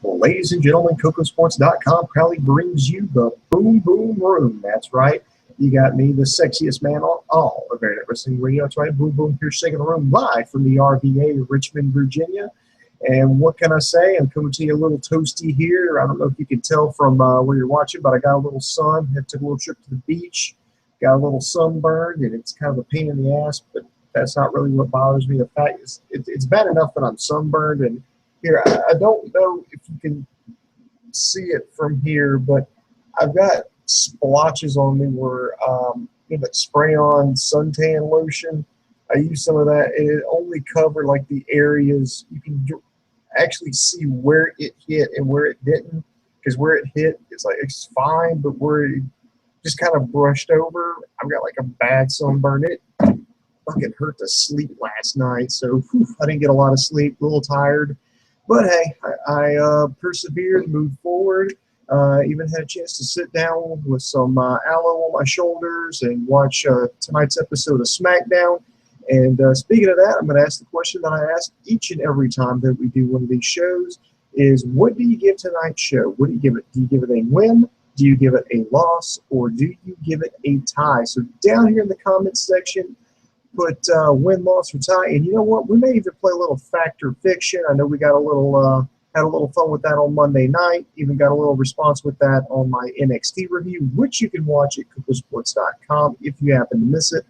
Well, ladies and gentlemen, KocoSports.com proudly brings you the Boom Boom Room. That's right. You got me, the sexiest man on all of Internet Wrestling Radio. That's right. Boom Boom here, shaking the room live from the RVA of Richmond, Virginia. And what can I say? I'm coming to you a little toasty here. I don't know if you can tell from where you're watching, but I got a little sun. I took a little trip to the beach, got a little sunburned, and it's kind of a pain in the ass, but that's not really what bothers me. The fact is, it's bad enough that I'm sunburned. And here, I don't know if you can see it from here, but I've got splotches on me where that spray-on suntan lotion. I use some of that, and it only covered like the areas you can actually see where it hit and where it didn't. Because where it hit, it's fine, but where it just kind of brushed over, I've got like a bad sunburn. It fucking hurt to sleep last night, so I didn't get a lot of sleep, a little tired. But hey, I persevered, moved forward. Even had a chance to sit down with some aloe on my shoulders and watch tonight's episode of Smackdown. And speaking of that, I'm going to ask the question that I ask each and every time that we do one of these shows is, what do you give tonight's show? What do you give it? Do you give it a win? Do you give it a loss? Or do you give it a tie? So down here in the comments section, put win, loss, or tie. And you know what? We may even play a little fact or fiction. I know we got a little had a little fun with that on Monday night. Even got a little response with that on my NXT review, which you can watch at KocoSports.com if you happen to miss it.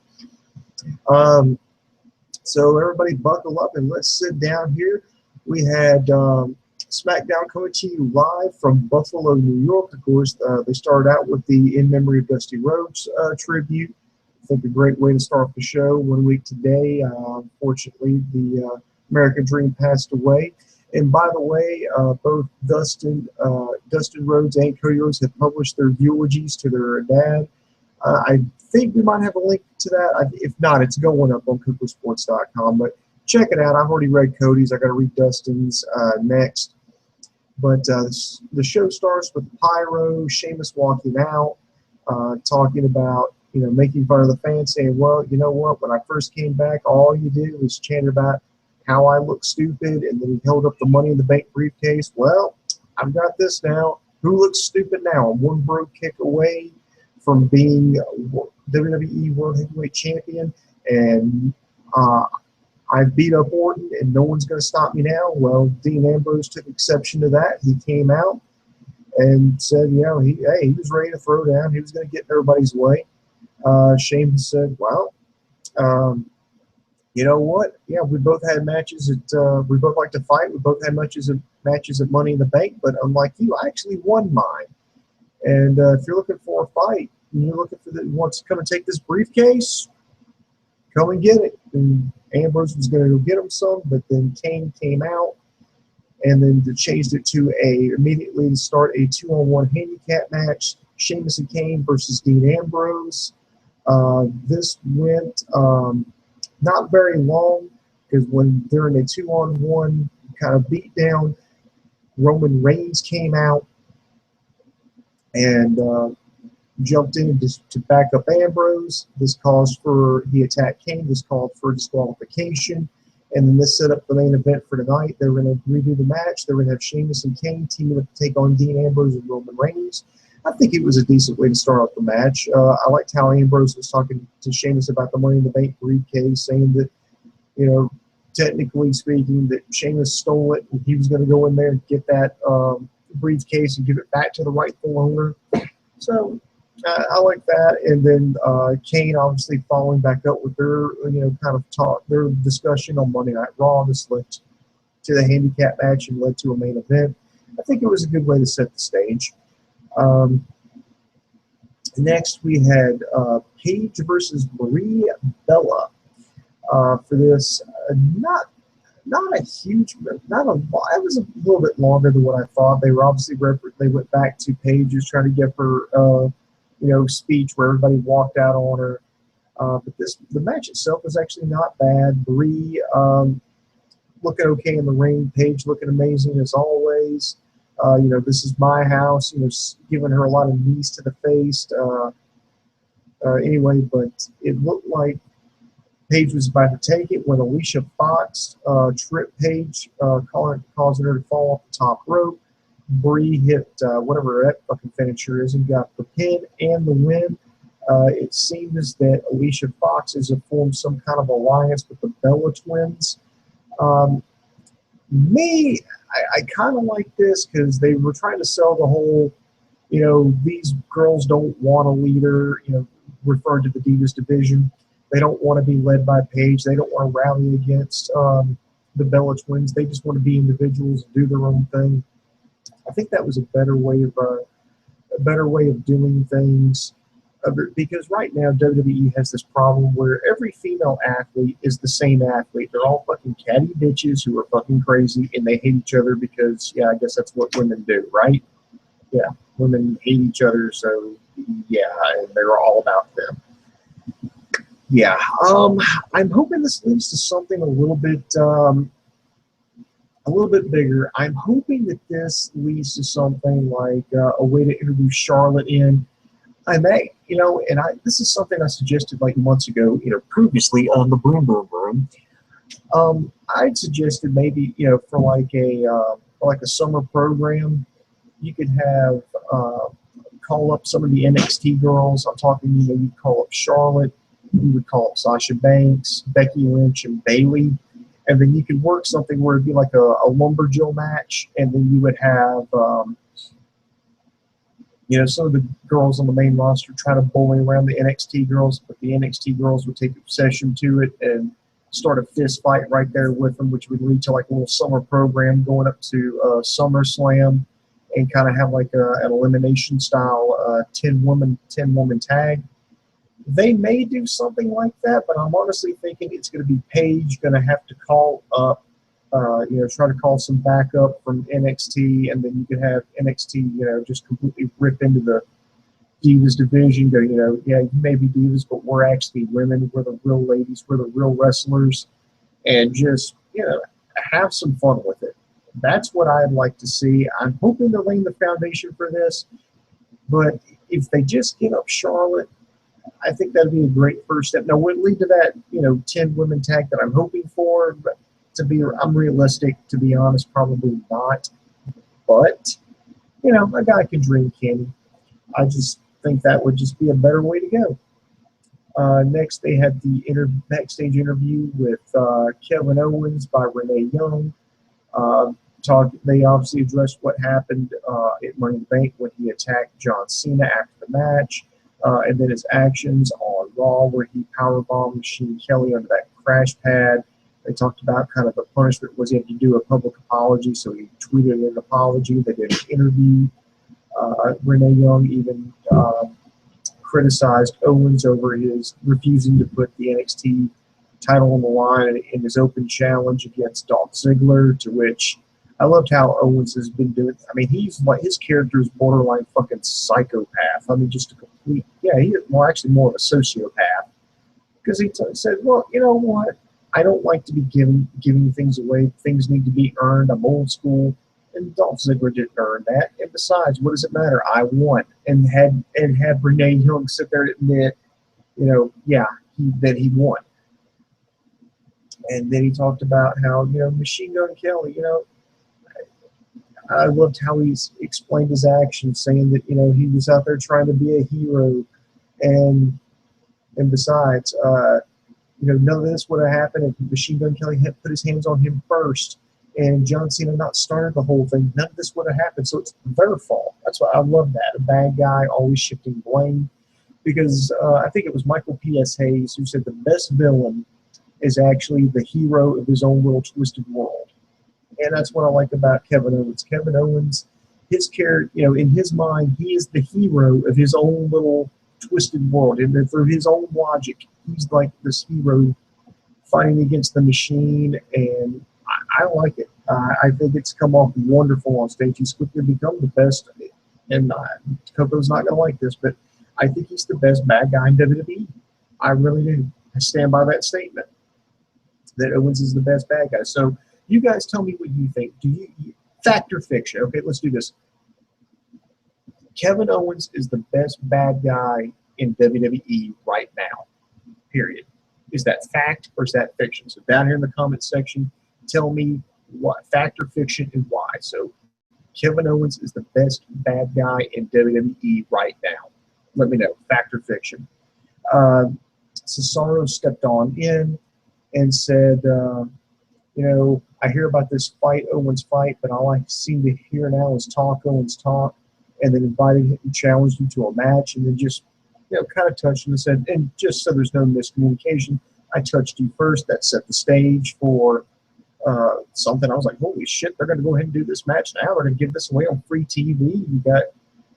So everybody buckle up and let's sit down here. We had SmackDown coming to you live from Buffalo, New York. Of course, they started out with the In Memory of Dusty Rhodes tribute. I think a great way to start off the show. 1 week today, unfortunately, the American Dream passed away. And by the way, both Dustin Rhodes and Cody Rhodes have published their eulogies to their dad. I think we might have a link to that. If not, it's going up on KocoSports.com. But check it out. I've already read Cody's. I got to read Dustin's next. But the show starts with Pyro, Sheamus walking out, talking about making fun of the fans, saying, well, you know what? When I first came back, all you did was chant about how I look stupid, and then he held up the Money in the Bank briefcase. Well, I've got this now. Who looks stupid now? I'm one broke kick away from being WWE World Heavyweight Champion, and I beat up Orton, and no one's going to stop me now. Well, Dean Ambrose took exception to that. He came out and said, he was ready to throw down. He was going to get in everybody's way. Sheamus said, well, you know what? Yeah, we both had matches we both like to fight. We both had matches at Money in the Bank, but unlike you, I actually won mine. And if you're looking for a fight, and you're looking for wants to come and take this briefcase, come and get it. And Ambrose was going to go get him some, but then Kane came out, and then they changed it to immediately to start a 2-on-1 handicap match, Sheamus and Kane versus Dean Ambrose. This went not very long, because when during a 2-on-1 kind of beat down, Roman Reigns came out and jumped in to back up Ambrose. This caused he attacked Kane. This called for disqualification. And then this set up the main event for tonight. They were going to redo the match. They were going to have Sheamus and Kane teaming up to take on Dean Ambrose and Roman Reigns. I think it was a decent way to start off the match. I liked how Ambrose was talking to Sheamus about the Money in the Bank briefcase, saying that, technically speaking, that Sheamus stole it and he was going to go in there and get that briefcase and give it back to the rightful owner. So I like that. And then Kane obviously following back up with their, kind of their discussion on Monday Night Raw. This led to the handicap match and led to a main event. I think it was a good way to set the stage. Next, we had Paige versus Brie Bella for this. Not a huge, not a lot. It was a little bit longer than what I thought. They were obviously they went back to Paige, just trying to give her, speech where everybody walked out on her. But the match itself was actually not bad. Brie looking okay in the ring. Paige looking amazing as always. This is my house, giving her a lot of knees to the face. Anyway, but it looked like Paige was about to take it when Alicia Fox tripped Paige, causing her to fall off the top rope. Bree hit whatever that fucking finisher is and got the pin and the win. It seems that Alicia Fox has formed some kind of alliance with the Bella twins. Um, I kind of like this because they were trying to sell the whole, these girls don't want a leader, referring to the Divas division. They don't want to be led by Paige. They don't want to rally against the Bella twins. They just want to be individuals and do their own thing. I think that was a better way of doing things. Because right now WWE has this problem where every female athlete is the same athlete. They're all fucking catty bitches who are fucking crazy and they hate each other because, yeah, I guess that's what women do, right? Yeah, women hate each other, so yeah, and they're all about them. Yeah, I'm hoping this leads to something a little bit bigger. I'm hoping that this leads to something like a way to introduce Charlotte in. I may, this is something I suggested like months ago, previously on the Boom Boom Room. I'd suggested maybe, for like a summer program, you could have call up some of the NXT girls. I'm talking, you'd call up Charlotte, you would call up Sasha Banks, Becky Lynch, and Bayley, and then you could work something where it'd be like a lumberjill match, and then you would have. Some of the girls on the main roster try to bully around the NXT girls, but the NXT girls would take obsession to it and start a fist fight right there with them, which would lead to like a little summer program going up to SummerSlam and kind of have like an elimination style 10-woman tag. They may do something like that, but I'm honestly thinking it's going to be Paige going to have to call up try to call some backup from NXT, and then you could have NXT, just completely rip into the Divas division. Go, yeah, you may be Divas, but we're actually women. We're the real ladies. We're the real wrestlers, and just have some fun with it. That's what I'd like to see. I'm hoping they're laying the foundation for this, but if they just get up Charlotte, I think that'd be a great first step. Now, would it lead to that 10-women tag that I'm hoping for? But I'm realistic, to be honest, probably not. But, a guy can dream, Kenny. I just think that would just be a better way to go. Next, they had the backstage interview with Kevin Owens by Renee Young. They obviously addressed what happened at Money in the Bank when he attacked John Cena after the match, and then his actions on Raw where he powerbombed Machine Kelly under that crash pad. They talked about kind of the punishment was he had to do a public apology, so he tweeted an apology. They did an interview. Renee Young even criticized Owens over his refusing to put the NXT title on the line in his open challenge against Dolph Ziggler, to which I loved how Owens has been doing. I mean, he's like, his character is borderline fucking psychopath. I mean, just a complete, actually more of a sociopath. Because he said, well, you know what? I don't like to be giving things away. Things need to be earned. I'm old school. And Dolph Ziggler didn't earn that. And besides, what does it matter? I won. And had Renee Young sit there and admit, that he won. And then he talked about how, Machine Gun Kelly, I loved how he explained his actions, saying that, he was out there trying to be a hero. And besides, none of this would have happened if Machine Gun Kelly had put his hands on him first and John Cena not started the whole thing. None of this would have happened. So it's their fault. That's why I love that. A bad guy always shifting blame. Because I think it was Michael P.S. Hayes who said the best villain is actually the hero of his own little twisted world. And that's what I like about Kevin Owens. Kevin Owens, his character, in his mind, he is the hero of his own little twisted world. And through his own logic, he's like this hero fighting against the machine. And I like it. I think it's come off wonderful on stage. He's quickly become the best. And Coco's not going to like this, but I think he's the best bad guy in WWE. I really do. I stand by that statement that Owens is the best bad guy. So you guys tell me what you think. Do you fact or fiction? Okay, let's do this. Kevin Owens is the best bad guy in WWE right now, period. Is that fact or is that fiction? So down here in the comments section, tell me what fact or fiction and why. So Kevin Owens is the best bad guy in WWE right now. Let me know, fact or fiction. Cesaro stepped on in and said, I hear about this fight, Owens fight, but all I seem to hear now is talk, Owens talk, and then invited him and challenged him to a match, and then just, kind of touched him and said, and just so there's no miscommunication, I touched you first. That set the stage for something. I was like, holy shit, they're going to go ahead and do this match now. They're going to give this away on free TV. You got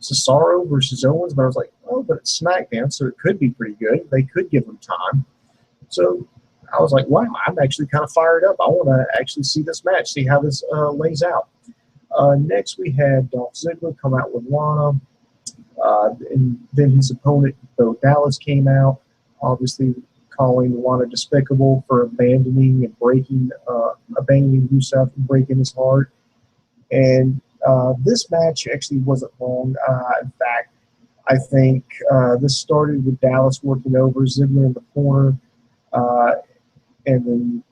Cesaro versus Owens, but I was like, oh, but it's SmackDown, so it could be pretty good. They could give them time. So I was like, wow, I'm actually kind of fired up. I want to actually see this match, see how this lays out. Next, we had Dolph Ziggler come out with Lana, and then his opponent, Bo Dallas, came out, obviously calling Lana despicable for abandoning Rusev and breaking his heart. And this match actually wasn't long. In fact, I think this started with Dallas working over Ziggler in the corner, and then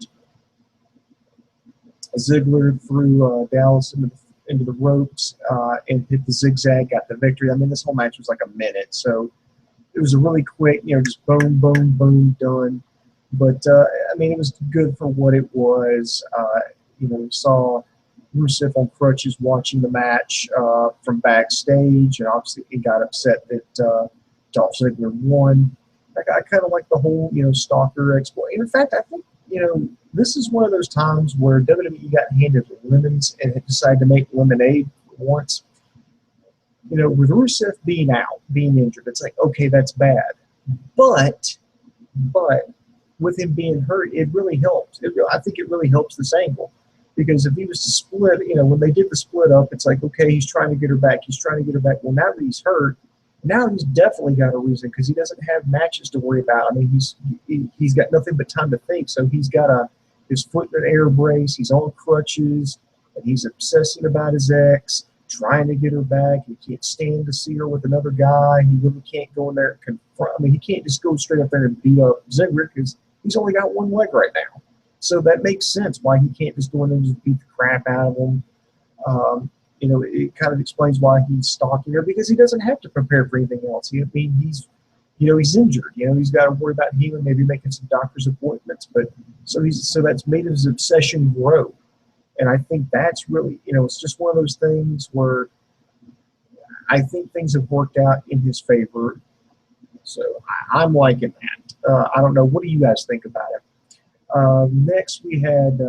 Ziggler threw Dallas into the ropes and hit the zigzag, got the victory. I mean, this whole match was like a minute, so it was a really quick, just boom, boom, boom, done. But, it was good for what it was. We saw Rusev on crutches watching the match from backstage, and obviously he got upset that Dolph Ziggler won. I kind of like the whole, stalker exploit. In fact, I think, this is one of those times where WWE got handed lemons and had decided to make lemonade once. With Rusev being out, being injured, it's like, okay, that's bad. But with him being hurt, it really helps. I think it really helps this angle. Because if he was to split, when they did the split up, it's like, okay, he's trying to get her back. He's trying to get her back. Well, now that he's hurt, now he's definitely got a reason because he doesn't have matches to worry about. I mean, he's got nothing but time to think. So he's got his foot in an air brace. He's on crutches, and he's obsessing about his ex, trying to get her back. He can't stand to see her with another guy. He really can't go in there and confront. I mean, he can't just go straight up there and beat up Ziggler because he's only got one leg right now. So that makes sense why he can't just go in there and just beat the crap out of him. It kind of explains why he's stalking her because he doesn't have to prepare for anything else. He's injured. He's got to worry about healing, maybe making some doctor's appointments. But so that's made his obsession grow. And I think that's really, it's just one of those things where I think things have worked out in his favor. So I'm liking that. I don't know. What do you guys think about it? Next, we had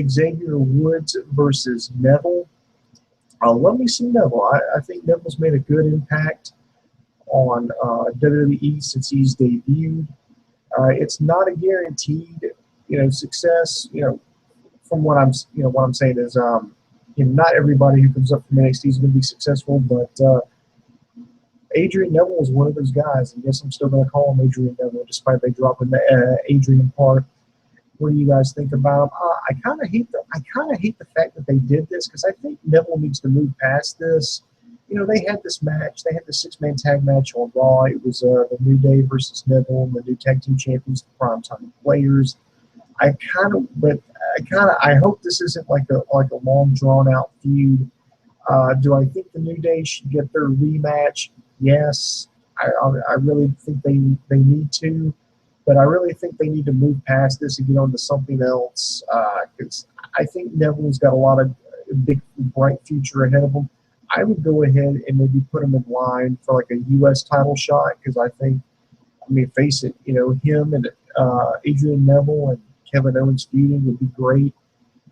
Xavier Woods versus Neville. Love me some Neville. I think Neville's made a good impact on WWE since he's debuted. It's not a guaranteed, success. From what I'm saying is, not everybody who comes up from NXT is going to be successful, but Adrian Neville is one of those guys. I guess I'm still going to call him Adrian Neville, despite they dropping the Adrian part. What do you guys think about him? I kind of hate the fact that they did this because I think Neville needs to move past this. They had this match. They had the 6-man tag match on Raw. It was the New Day versus Neville, and the new tag team champions, the Primetime Players. I hope this isn't like a long drawn out feud. Do I think the New Day should get their rematch? Yes, I really think they need to. But I really think they need to move past this and get on to something else because I think Neville's got a lot of big, bright future ahead of him. I would go ahead and maybe put him in line for like a U.S. title shot because face it, him and Adrian Neville and Kevin Owens feuding would be great.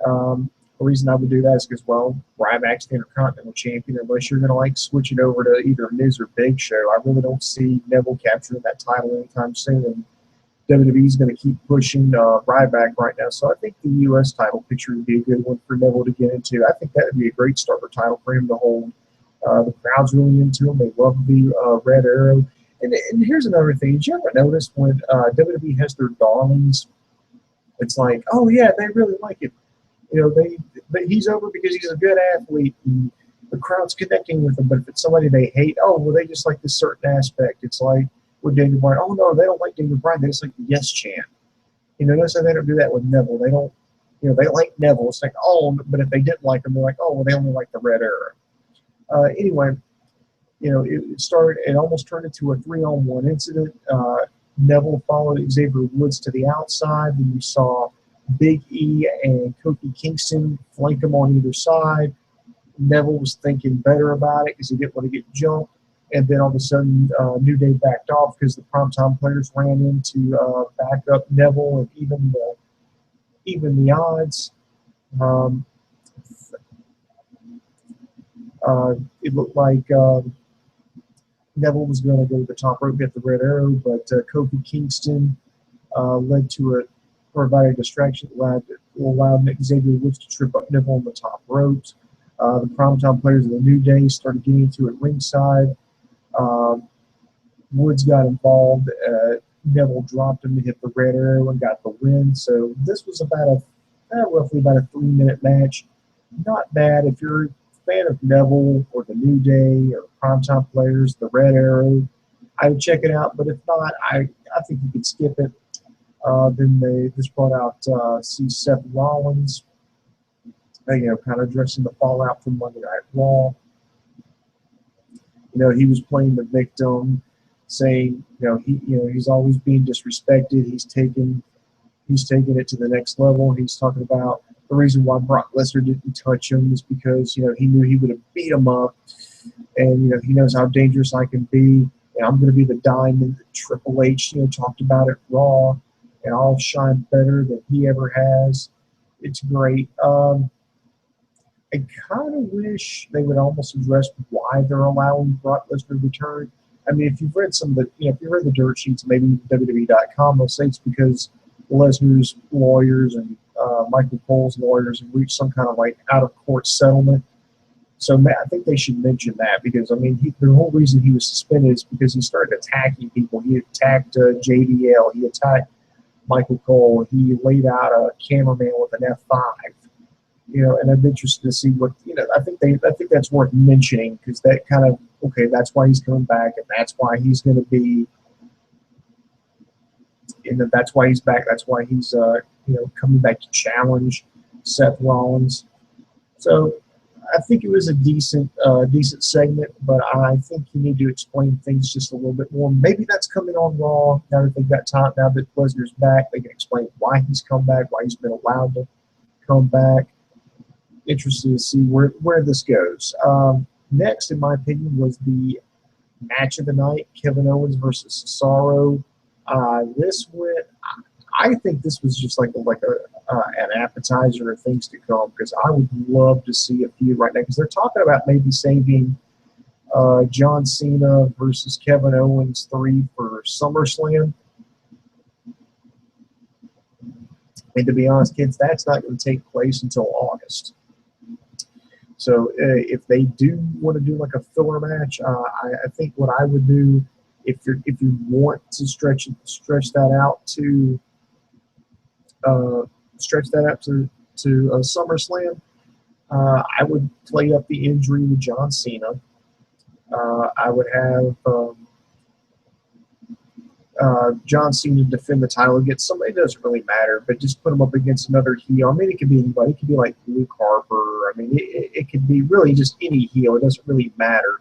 The reason I would do that is because, Ryback's the Intercontinental Champion. Unless you're going to switch it over to either Miz or Big Show, I really don't see Neville capturing that title anytime soon. And WWE's going to keep pushing Ryback right now. So I think the U.S. title picture would be a good one for Neville to get into. I think that would be a great starter title for him to hold. The crowd's really into him. They love the Red Arrow. And here's another thing. Did you ever notice when WWE has their darlings, it's like, oh, yeah, they really like him. He's over because he's a good athlete and the crowd's connecting with him. But if it's somebody they hate, they just like this certain aspect. It's like, with Daniel Bryan, no, they don't like Daniel Bryan. They just like the yes chant. Notice how they don't do that with Neville. They don't they like Neville. It's like, oh, but if they didn't like him, they're like, oh, well, they only like the Red Arrow. Anyway, it started. It almost turned into a 3-on-1 incident. Neville followed Xavier Woods to the outside. Then you saw Big E and Kofi Kingston flank him on either side. Neville was thinking better about it because he didn't want to get jumped. And then all of a sudden, New Day backed off because the primetime players ran in to back up Neville and even the odds. It looked like Neville was going to go to the top rope, get the Red Arrow, but Kofi Kingston led to provided a distraction that allowed Xavier Woods to trip up Neville on the top ropes. The primetime players of the New Day started getting into it ringside. Woods got involved. Neville dropped him to hit the Red Arrow and got the win. So this was roughly about a 3-minute match. Not bad if you're a fan of Neville or the New Day or primetime players, the Red Arrow. I would check it out, but if not, I think you could skip it. Then they just brought out Seth Rollins, kind of addressing the fallout from Monday Night Raw. He was playing the victim, saying, he's always being disrespected. He's taken it to the next level. He's talking about the reason why Brock Lesnar didn't touch him is because, he knew he would have beat him up. And, he knows how dangerous I can be. And I'm going to be the diamond that Triple H, talked about at Raw. And I'll shine better than he ever has. It's great. I kind of wish they would almost address why they're allowing Brock Lesnar to return. I mean, if you've read if you read the dirt sheets, maybe WWE.com, they'll say it's because Lesnar's lawyers and Michael Cole's lawyers have reached some kind of out-of-court settlement. So I think they should mention that because, the whole reason he was suspended is because he started attacking people. He attacked JDL. He attacked Michael Cole. He laid out a cameraman with an F5. And I'm interested to see what I think that's worth mentioning because that kind of that's why he's coming back and that's why he's going to be, that's why he's back. That's why he's coming back to challenge Seth Rollins. So I think it was a decent segment, but I think you need to explain things just a little bit more. Maybe that's coming on Raw now that they've got time. Now that Lesnar's back, they can explain why he's come back, why he's been allowed to come back. Interested to see where this goes. Next, in my opinion, was the match of the night: Kevin Owens versus Cesaro. I think this was just like an appetizer of things to come because I would love to see a feud right now because they're talking about maybe saving John Cena versus Kevin Owens 3 for SummerSlam. And to be honest, kids, that's not going to take place until August. So if they do want to do like a filler match, I think what I would do if you want to stretch that out to SummerSlam, I would play up the injury with John Cena. I would have John Cena defend the title against somebody. It doesn't really matter, but just put him up against another heel. It could be anybody. It could be like Luke Harper. It could be really just any heel. It doesn't really matter.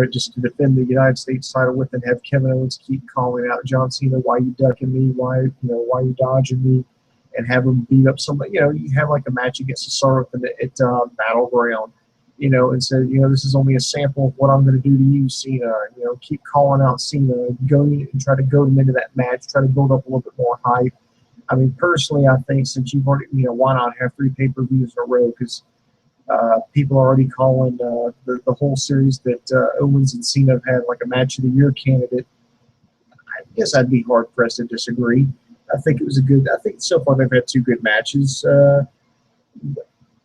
Just to defend the United States title with and have Kevin Owens keep calling out John Cena, why you ducking me, why you dodging me, and have him beat up somebody. You have like a match against Cesaro at Battleground, and say, this is only a sample of what I'm going to do to you, Cena. Keep calling out Cena, going and try to goad him into that match, try to build up a little bit more hype. Personally, I think since you've already, why not have 3 pay-per-views in a row? Because people are already calling the whole series that Owens and Cena have had like a match of the year candidate. I guess I'd be hard pressed to disagree. I think so far they've had 2 good matches.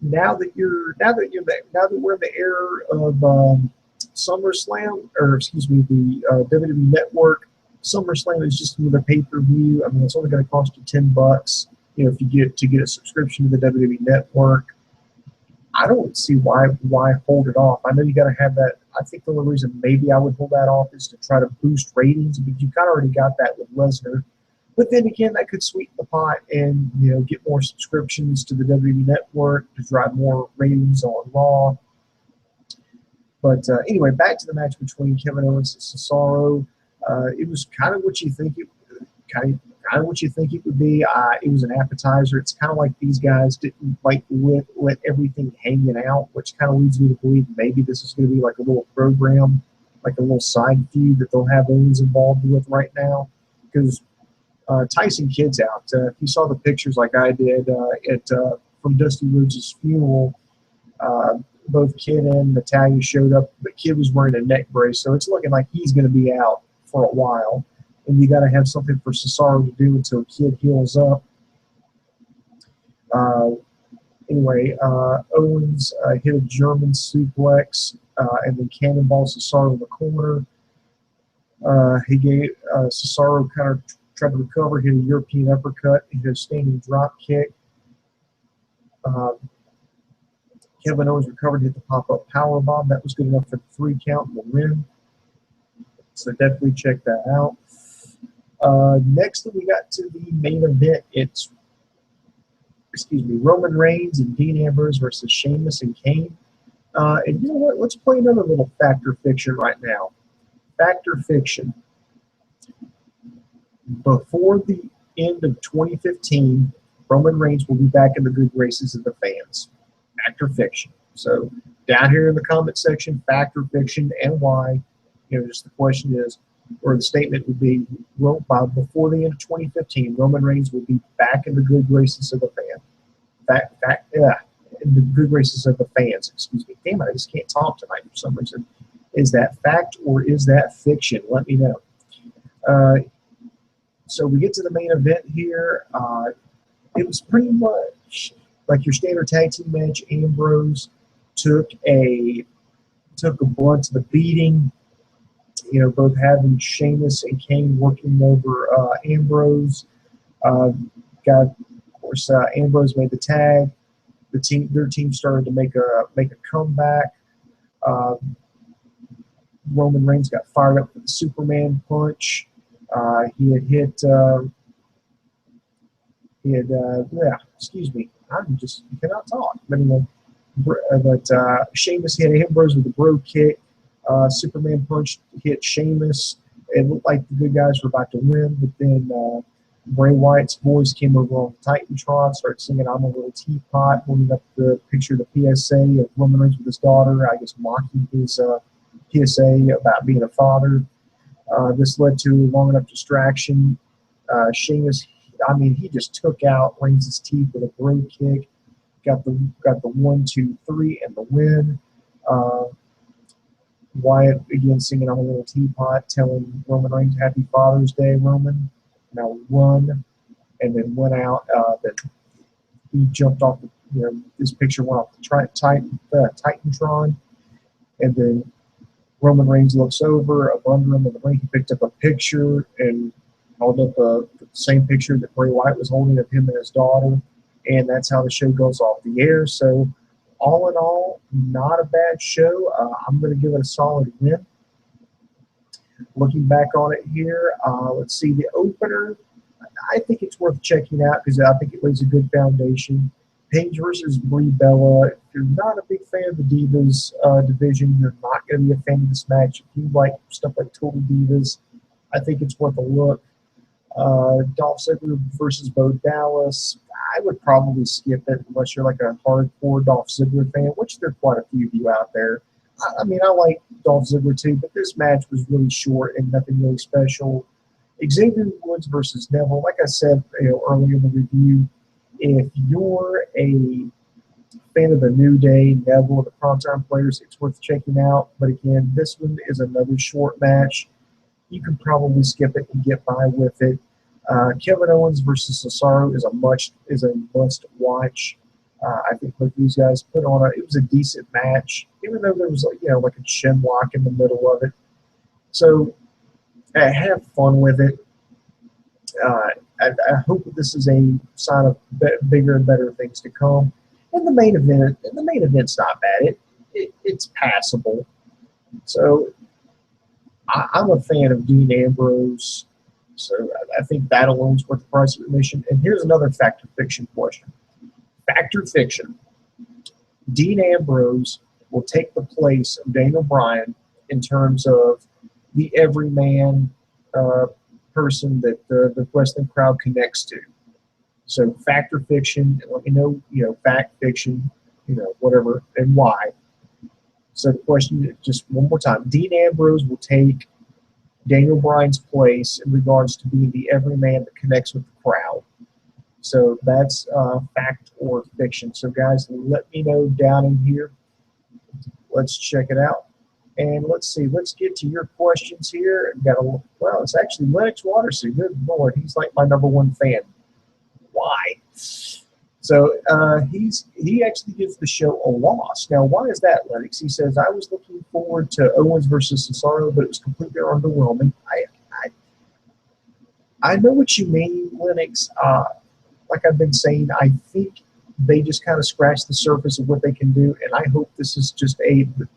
Now that we're in the era of SummerSlam, or excuse me, the WWE Network, SummerSlam is just another pay-per-view. It's only going to cost you $10. If you get a subscription to the WWE Network. I don't see why hold it off. I know you got to have that. I think the only reason maybe I would hold that off is to try to boost ratings, but you kind of already got that with Lesnar. But then again, that could sweeten the pot and, you know, get more subscriptions to the WWE Network to drive more ratings on Raw. But anyway, back to the match between Kevin Owens and Cesaro. It was kind of what you think it would be. It was an appetizer. It's kind of like these guys didn't like let everything hanging out, which kind of leads me to believe maybe this is going to be like a little program, like a little side feud that they'll have Owens involved with right now. Because Tyson Kidd's out. If you saw the pictures like I did from Dusty Rhodes' funeral, both Kidd and Natalya showed up, but Kidd was wearing a neck brace, so it's looking like he's going to be out for a while. And you got to have something for Cesaro to do until Kidd heals up. Anyway, Owens hit a German suplex and then cannonball Cesaro in the corner. He gave Cesaro kind of tried to recover, hit a European uppercut, hit a standing drop kick. Kevin Owens recovered, hit the pop-up powerbomb. That was good enough for the 3 count and the win. So definitely check that out. Next, we got to the main event. It's, Roman Reigns and Dean Ambrose versus Sheamus and Kane. And you know what? Let's play another little Fact or Fiction right now. Fact or Fiction. Before the end of 2015, Roman Reigns will be back in the good graces of the fans. Fact or Fiction. So down here in the comment section, Fact or Fiction and why. You know, just the question is, or the statement would be, well, before the end of 2015, Roman Reigns will be back in the good graces of the in the good graces of the fans. Excuse me. Damn it, I just can't talk tonight for some reason. Is that fact or is that fiction? Let me know. So we get to the main event here. It was pretty much like your standard tag team match. Ambrose took a blunt to the beating. You know, both having Sheamus and Kane working over Ambrose. Of course, Ambrose made the tag. Their team started to make a comeback. Roman Reigns got fired up with the Superman punch. He had hit. Excuse me. I cannot talk. But anyway, Sheamus hit Ambrose with a bro kick. Superman punch hit Sheamus. It looked like the good guys were about to win, but then Bray Wyatt's voice came over on Titantron, started singing "I'm a Little Teapot," holding up the picture of the PSA of Roman Reigns with his daughter, I guess mocking his PSA about being a father. This led to a long enough distraction. Sheamus, he just took out Reigns' teeth with a bro kick. Got the 1, 2, 3 and the win. Wyatt again singing "I'm a Little Teapot," telling Roman Reigns "Happy Father's Day, Roman." Now won, and then went out. That he jumped off. This picture went off the Titantron, and then Roman Reigns looks over under him in the ring. He picked up a picture and held up the same picture that Bray Wyatt was holding of him and his daughter, and that's how the show goes off the air. So, all in all, not a bad show. I'm going to give it a solid win. Looking back on it here, let's see, the opener, I think it's worth checking out because I think it lays a good foundation. Paige versus Brie Bella. If you're not a big fan of the Divas division, you're not going to be a fan of this match. If you like stuff like Total Divas, I think it's worth a look. Dolph Ziggler versus Bo Dallas. I would probably skip it unless you're like a hardcore Dolph Ziggler fan, which there are quite a few of you out there. I like Dolph Ziggler too, but this match was really short and nothing really special. Xavier Woods versus Neville. Like I said earlier in the review, if you're a fan of the New Day, Neville, the Primetime Players, it's worth checking out. But again, this one is another short match. You can probably skip it and get by with it. Kevin Owens versus Cesaro is a must watch. I think both these guys put on it was a decent match, even though there was like a chin lock in the middle of it. So have fun with it. I hope that this is a sign of bigger and better things to come. And the main event's not bad. It's passable. So I'm a fan of Dean Ambrose. So I think that alone's worth the price of admission. And here's another fact or fiction question. Fact or fiction? Dean Ambrose will take the place of Daniel Bryan in terms of the everyman person that the wrestling crowd connects to. So fact or fiction, let me know, fact, fiction, whatever, and why. So the question, just one more time, Dean Ambrose will take Daniel Bryan's place in regards to being the everyman that connects with the crowd. So that's fact or fiction. So guys, let me know down in here. Let's check it out. And let's see, let's get to your questions here. Well, it's actually Lennox Watersey. Good Lord, he's like my #1 fan. Why? So he actually gives the show a loss. Now, why is that, Lennox? He says, I was looking forward to Owens versus Cesaro, but it was completely underwhelming. I know what you mean, Lennox. Like I've been saying, I think they just kind of scratched the surface of what they can do, and I hope this is just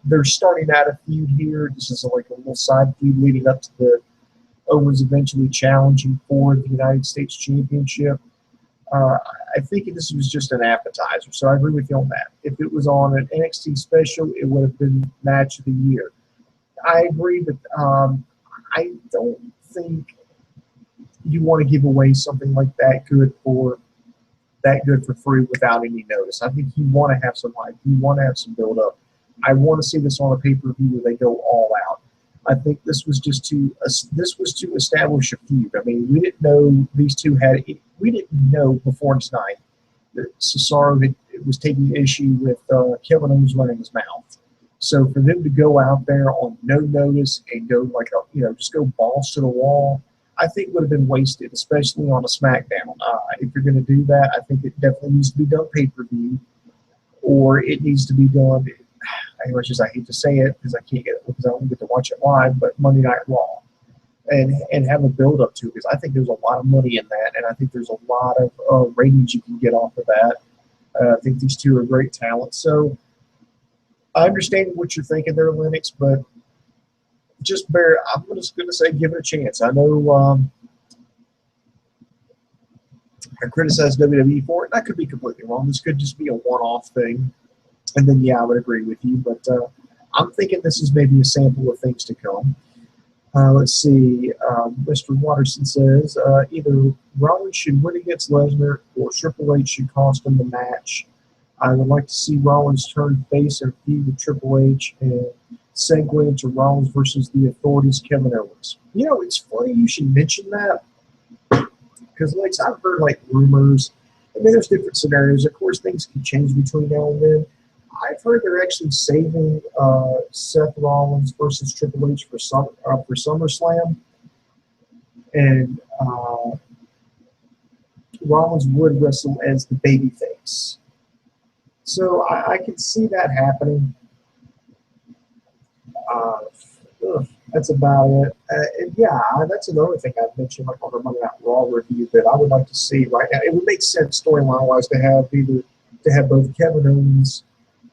they're starting out a feud here. This is like a little side feud leading up to the Owens eventually challenging for the United States Championship. I think this was just an appetizer, so I agree with you on that. If it was on an NXT special, it would have been match of the year. I agree, but I don't think you want to give away something like that good for free without any notice. I think you want to have some hype. You want to have some build up. I want to see this on a pay-per-view where they go all out. I think this was to establish a feud. I mean, we didn't know these two we didn't know before tonight that Cesaro was taking issue with Kevin Owens running his mouth. So for them to go out there on no notice and go just go balls to the wall, I think would have been wasted, especially on a SmackDown. If you're going to do that, I think it definitely needs to be done pay-per-view, or it needs to be done. As much as I hate to say it, because I don't get to watch it live, but Monday Night Raw, and have a build up to it, because I think there's a lot of money in that, and I think there's a lot of ratings you can get off of that. I think these two are great talents. So I understand what you're thinking there, Lennox, but I'm just going to say give it a chance. I know I criticized WWE for it, and I could be completely wrong. This could just be a one-off thing. And then, yeah, I would agree with you. But I'm thinking this is maybe a sample of things to come. Let's see. Mr. Watterson says, either Rollins should win against Lesnar or Triple H should cost him the match. I would like to see Rollins turn face and feud with Triple H and segue into Rollins versus the Authority's Kevin Owens. It's funny you should mention that because, I've heard, rumors. I mean, there's different scenarios. Of course, things can change between now and then. I've heard they're actually saving Seth Rollins versus Triple H for SummerSlam, and Rollins would wrestle as the babyface. So I can see that happening. That's about it. And yeah, that's another thing I've mentioned on the Monday Night Raw review that I would like to see right now. It would make sense storyline-wise to have both Kevin Owens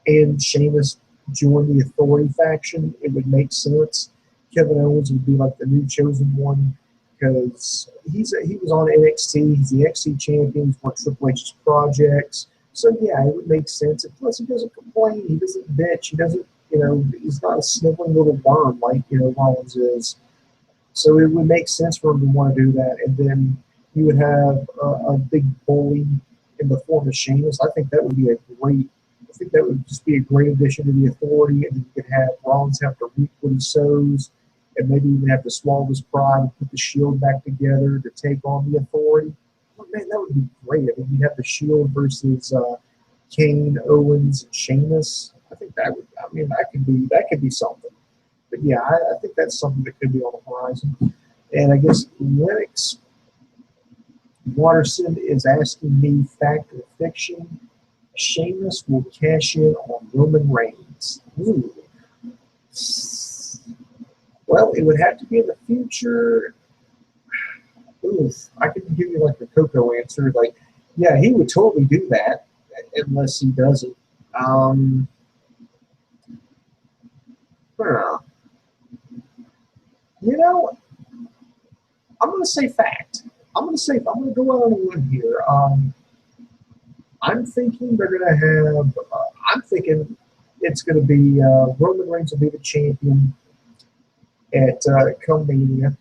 and Sheamus join the Authority faction. It would make sense. Kevin Owens would be like the new chosen one because he was on NXT. He's the NXT champion. He's one of Triple H's projects. So yeah, it would make sense. And plus, he doesn't complain. He doesn't bitch. He doesn't. He's not a sniveling little worm like Rollins is. So it would make sense for him to want to do that. And then you would have a big bully in the form of Sheamus. I think that would just be a great addition to the Authority, and then you could have Rollins have to reap what he sows, and maybe even have to swallow his pride and put the Shield back together to take on the Authority. Oh, man, that would be great. I mean, you have the Shield versus Kane, Owens, and Sheamus. I think that could be something. But yeah, I think that's something that could be on the horizon. And I guess Lennox Watterson is asking me fact or fiction. Sheamus will cash in on Roman Reigns. Ooh. Well, it would have to be in the future. Oof. I could give you the Coco answer. Yeah, he would totally do that unless he doesn't. I'm going to say fact. I'm going to go out on a limb here. I'm thinking they're going to have. I'm thinking it's going to be Roman Reigns will be the champion at come Mania.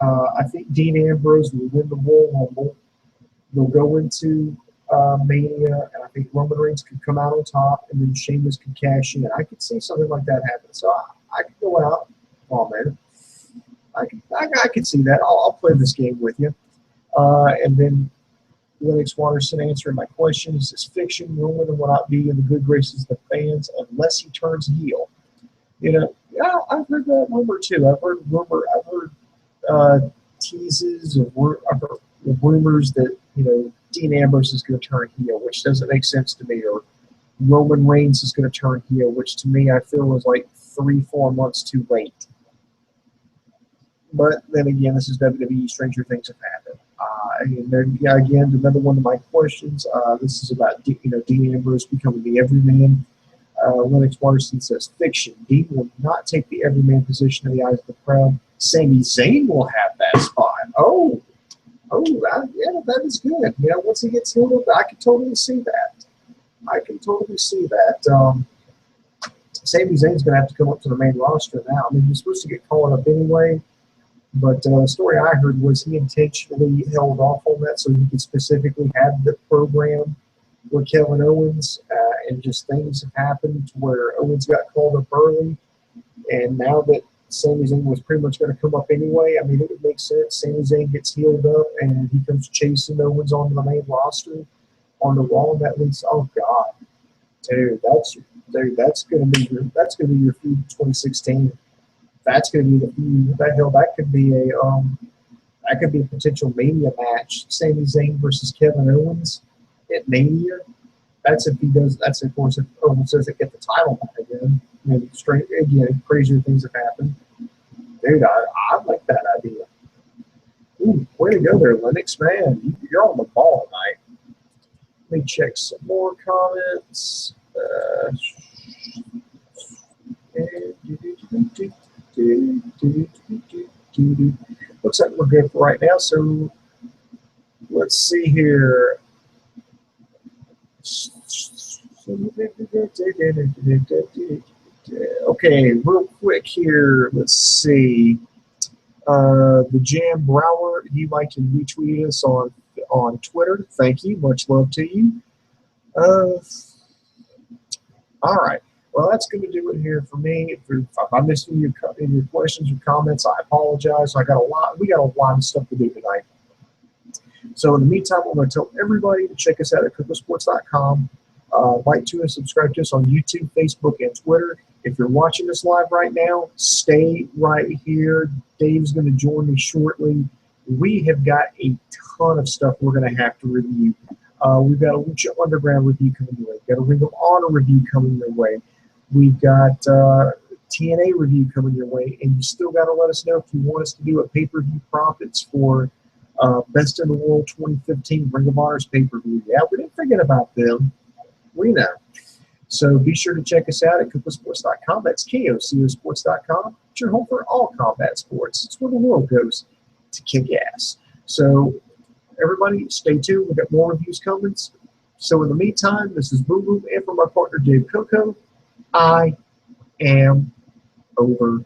I think Dean Ambrose will win the Royal Rumble. They'll go into Mania, and I think Roman Reigns could come out on top, and then Sheamus could cash in. I could see something like that happen. So I could go out. Oh man, I could see that. I'll play this game with you. And then Lennox Watterson answering my question. He says, fiction, Roman will not be in the good graces of the fans unless he turns heel. You know, yeah, I've heard that rumor too. I've heard teases of rumors that, you know, Dean Ambrose is going to turn heel, which doesn't make sense to me, or Roman Reigns is going to turn heel, which to me I feel is like 3-4 months too late. But then again, this is WWE. Stranger things have happened. And then, yeah, again, another one of my questions. This is about Dean Ambrose becoming the everyman. Lennox Watterson says, fiction. Dean will not take the everyman position in the eyes of the crowd. Sami Zayn will have that spot. Yeah, that is good. You know, once he gets healed up, I can totally see that. Sami Zayn's going to have to come up to the main roster now. I mean, he's supposed to get called up anyway. But the story I heard was he intentionally held off on that so he could specifically have the program with Kevin Owens, and just things have happened to where Owens got called up early, and now that Sami Zayn was pretty much going to come up anyway, I mean, it would make sense. Sami Zayn gets healed up, and he comes chasing Owens onto the main roster on the Raw, and that leads. Oh God, dude, that's going to be your feud 2016. That's going to be the feud. That could be a potential Mania match. Sami Zayn versus Kevin Owens at Mania. That's if he does. That's of course if Owens doesn't get the title back again. Maybe crazier things have happened. Dude, I like that idea. Ooh, way to go there, Lennox, man. You're on the ball tonight. Let me check some more comments. Looks like we're good for right now, so let's see here. Okay, real quick here, let's see. The Jam Brower, he'd like to retweet us on Twitter. Thank you. Much love to you. All right. Well, that's going to do it here for me. If I missed any of your questions or comments, I apologize. We got a lot of stuff to do tonight. So in the meantime, I'm going to tell everybody to check us out at KocoSports.com. Like to and subscribe to us on YouTube, Facebook, and Twitter. If you're watching this live right now, stay right here. Dave's going to join me shortly. We have got a ton of stuff we're going to have to review. We've got a Lucha Underground review coming your way. We've got a Ring of Honor review coming your way. We've got TNA review coming your way. And you still got to let us know if you want us to do a pay-per-view profits for Best in the World 2015 Ring of Honor's pay-per-view. Yeah, we didn't forget about them. We know. So be sure to check us out at KocoSports.com. That's KocoSports.com. It's your home for all combat sports. It's where the world goes to kick ass. So everybody, stay tuned. We've got more reviews coming. So in the meantime, this is Boom Boom, and from my partner Dave Coco, I am over.